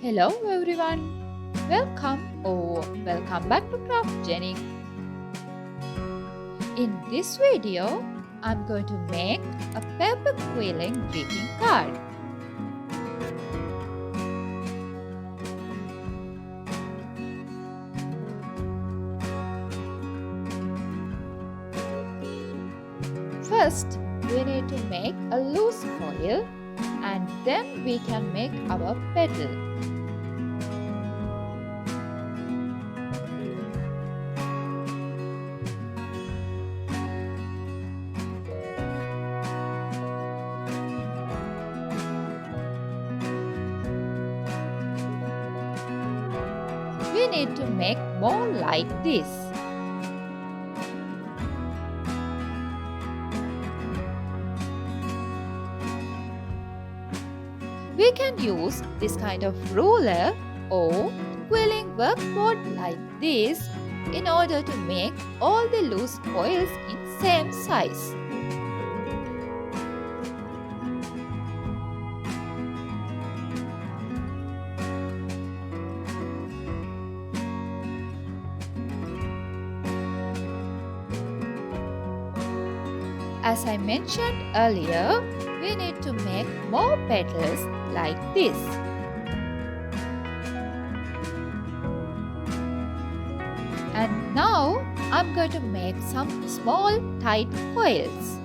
Hello everyone, welcome back to Craft Jenny. In this video, I'm going to make a paper quilling greeting card. First, we need to make a loose coil and then we can make our petal. We need to make more like this. We can use this kind of ruler or quilling work board like this in order to make all the loose coils in same size. As I mentioned earlier, we need to make more petals like this. And now I'm going to make some small tight coils.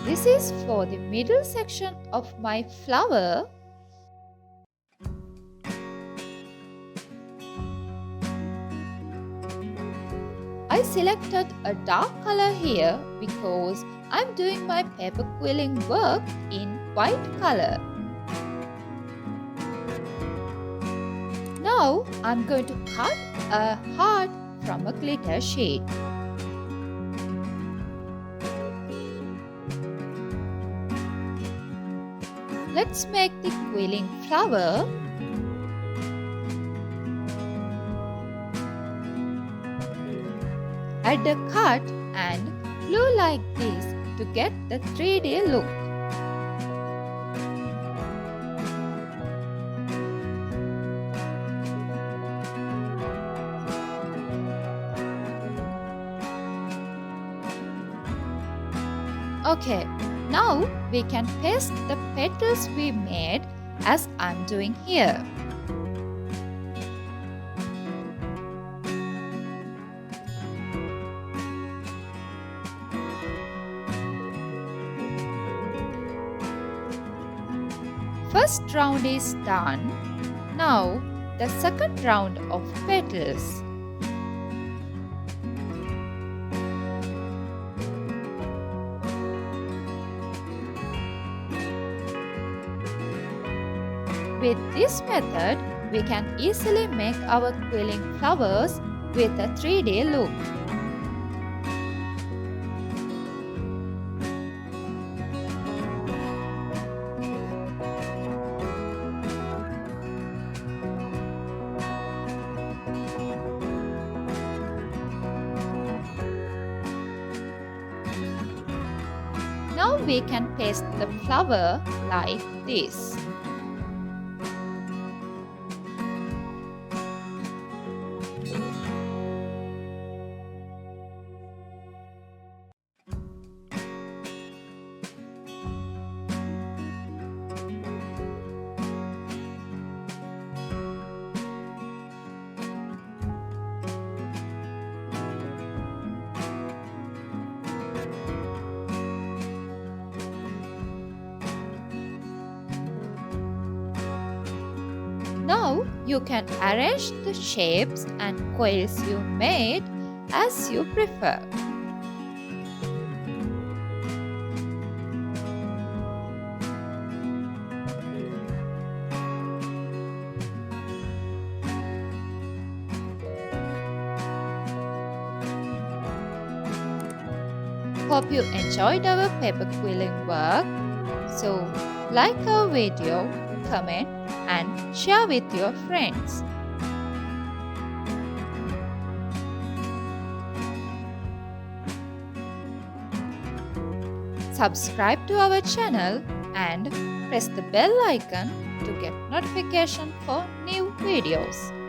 This is for the middle section of my flower. I selected a dark color here because I'm doing my paper quilling work in white color. Now I'm going to cut a heart from a glitter sheet. Let's make the quilling flower. Add a cut and glue like this to get the 3D look. Okay, now we can paste the petals we made as I'm doing here. First round is done. Now the second round of petals. With this method, we can easily make our quilling flowers with a 3D look. Now we can paste the flower like this. Now you can arrange the shapes and coils you made as you prefer. Hope you enjoyed our paper quilling work. So, like our video, comment and share with your friends. Subscribe to our channel and press the bell icon to get notification for new videos.